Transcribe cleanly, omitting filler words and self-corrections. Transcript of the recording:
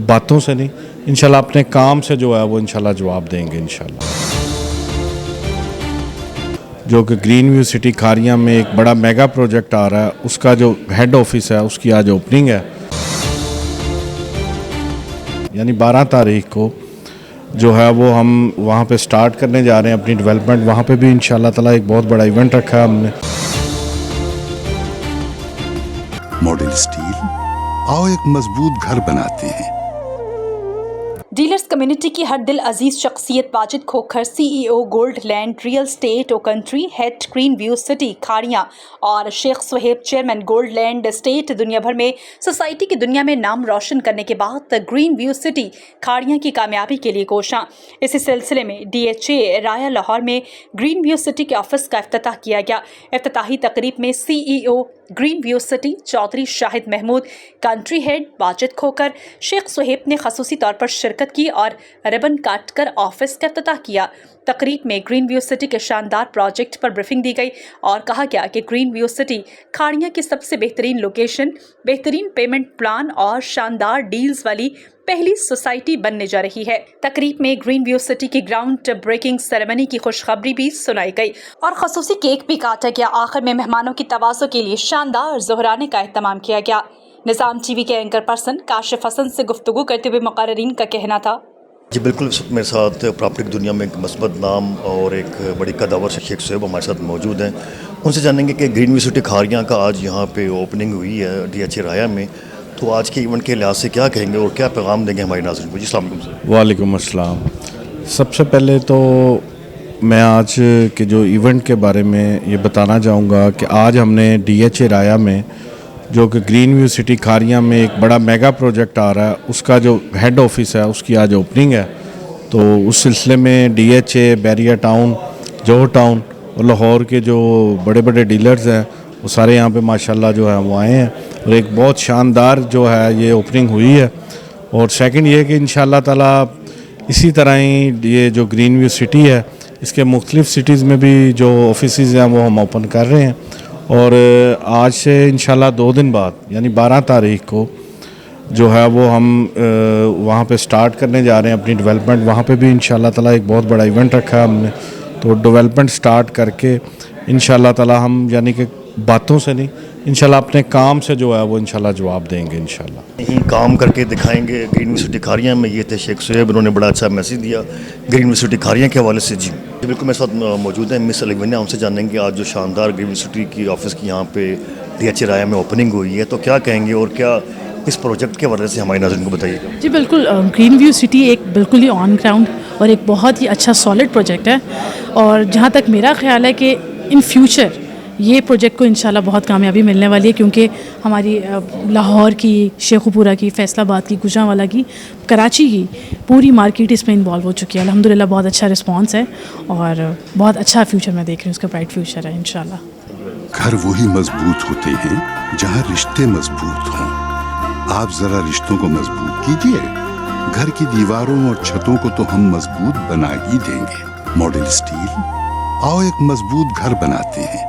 باتوں سے نہیں انشاءاللہ اپنے کام سے جو ہے وہ انشاءاللہ جواب دیں گے انشاءاللہ. جو کہ گرین ویو سٹی کھاریاں میں ایک بڑا میگا پروجیکٹ آ رہا ہے، اس کا جو ہیڈ آفس ہے اس کی آج اوپننگ ہے، یعنی 12 تاریخ کو جو ہے وہ ہم وہاں پہ سٹارٹ کرنے جا رہے ہیں اپنی ڈیولپمنٹ. وہاں پہ بھی انشاءاللہ تعالیٰ ایک بہت بڑا ایونٹ رکھا ہے ہم نے. ماڈل اسٹیل، آؤ ایک مضبوط گھر بناتے ہیں. ڈیلرز کمیونٹی کی ہر دل عزیز شخصیت Wajid Khokhar, C E O gold land real estate او country, head green view city Kharian, اور Sheikh Suhaib chairman gold land estate دنیا بھر میں سوسائٹی کی دنیا میں نام روشن کرنے کے بعد گرین ویو سٹی کھاڑیاں کی کامیابی کے لیے کوشاں. اسی سلسلے میں ڈی ایچ اے رایا لاہور میں گرین ویو سٹی کے آفس کا افتتاح کیا گیا. افتتاحی تقریب میں سی ای او گرین ویو سٹی چودھری شاہد محمود، کنٹری ہیڈ واجد کھوکھر، شیخ سہیب نے خصوصی طور پر شرکت کی اور ربن کاٹ کر آفس کا افتتاح کیا. تقریب میں گرین ویو سٹی کے شاندار پروجیکٹ پر بریفنگ دی گئی اور کہا گیا کہ گرین ویو سٹی کھاڑیاں کی سب سے بہترین لوکیشن، بہترین پیمنٹ پلان اور شاندار ڈیلز والی پہلی سوسائٹی بننے جا رہی ہے. تقریب میں گرین ویو سٹی کی گراؤنڈ بریکنگ سیریمنی کی خوشخبری بھی سنائی گئی اور خصوصی کیک بھی کاٹا گیا. آخر میں مہمانوں کی تواضع کے لیے شاندار ظہرانے کا اہتمام کیا گیا. نظام ٹی وی کے اینکر پرسن کاشف حسن سے گفتگو کرتے ہوئے مقررین کا کہنا تھا، جی بالکل، اس وقت میرے ساتھ پراپرٹی کی دنیا میں ایک مثبت نام اور ایک بڑی قداور شیخ سہیب ہمارے ساتھ موجود ہیں. ان سے جانیں گے کہ گرین ویو سٹی کھاریاں کا آج یہاں پہ اوپننگ ہوئی ہے ڈی ایچ اے رایا میں، تو آج کے ایونٹ کے لحاظ سے کیا کہیں گے اور کیا پیغام دیں گے ہمارے ناظرین کو؟ جی السلام علیکم سر. وعلیکم السلام. سب سے پہلے تو میں آج کے جو ایونٹ کے بارے میں یہ بتانا چاہوں گا کہ آج ہم نے ڈی ایچ اے رایا میں جو کہ گرین ویو سٹی کھاریاں میں ایک بڑا میگا پروجیکٹ آ رہا ہے، اس کا جو ہیڈ آفس ہے اس کی آج اوپننگ ہے. تو اس سلسلے میں D H A, Bahria Town, Johar Town اور لاہور کے جو بڑے بڑے ڈیلرز ہیں وہ سارے یہاں پہ ماشاءاللہ جو ہے وہ آئے ہیں اور ایک بہت شاندار جو ہے یہ اوپننگ ہوئی ہے. اور سیکنڈ یہ کہ انشاءاللہ تعالیٰ اسی طرح ہی یہ جو گرین ویو سٹی ہے اس کے مختلف سٹیز میں بھی جو آفیسز ہیں وہ ہم اوپن کر رہے ہیں. اور آج سے انشاءاللہ 2 دن بعد یعنی 12 تاریخ کو جو ہے وہ ہم وہاں پہ سٹارٹ کرنے جا رہے ہیں اپنی ڈیولپمنٹ. وہاں پہ بھی انشاءاللہ تعالیٰ ایک بہت بڑا ایونٹ رکھا ہے ہم نے. تو ڈیولپمنٹ سٹارٹ کر کے انشاءاللہ تعالیٰ ہم یعنی کہ باتوں سے نہیں انشاءاللہ اپنے کام سے جو ہے وہ انشاءاللہ جواب دیں گے انشاءاللہ. یہیں کام کر کے دکھائیں گے. گرین ویو سٹی کھاریاں میں یہ تھے شیخ سہیب، انہوں نے بڑا اچھا میسیج دیا گرین ویو سٹی کھاریاں کے حوالے سے. جی بالکل، میرے ساتھ موجود ہیں مس الیوینیا، ان سے جانیں گے آج جو شاندار گرین ویو سٹی کی آفس کی یہاں پہ ڈی ایچ اے رایا میں اوپننگ ہوئی ہے تو کیا کہیں گے اور کیا اس پروجیکٹ کے حوالے سے ہمارے ناظرین کو بتائیے گا. جی بالکل، گرین ویو سٹی ایک بالکل ہی آن گراؤنڈ اور ایک بہت ہی اچھا سالڈ پروجیکٹ ہے. اور جہاں تک میرا خیال ہے کہ ان فیوچر یہ پروجیکٹ کو انشاءاللہ بہت کامیابی ملنے والی ہے، کیونکہ ہماری لاہور کی، شیخ پورہ کی، فیصل آباد کی، گجرانوالہ کی، کراچی کی پوری مارکیٹ اس میں انوالو ہو چکی ہے. الحمدللہ بہت اچھا رسپانس ہے اور بہت اچھا فیوچر میں دیکھ رہی ہوں، اس کا برائٹ فیوچر ہے انشاءاللہ. گھر وہی مضبوط ہوتے ہیں جہاں رشتے مضبوط ہوں. آپ ذرا رشتوں کو مضبوط کیجئے. گھر کی دیواروں اور چھتوں کو تو ہم مضبوط بنا ہی دیں گے. ماڈل اسٹیل، آؤ ایک مضبوط گھر بناتے ہیں.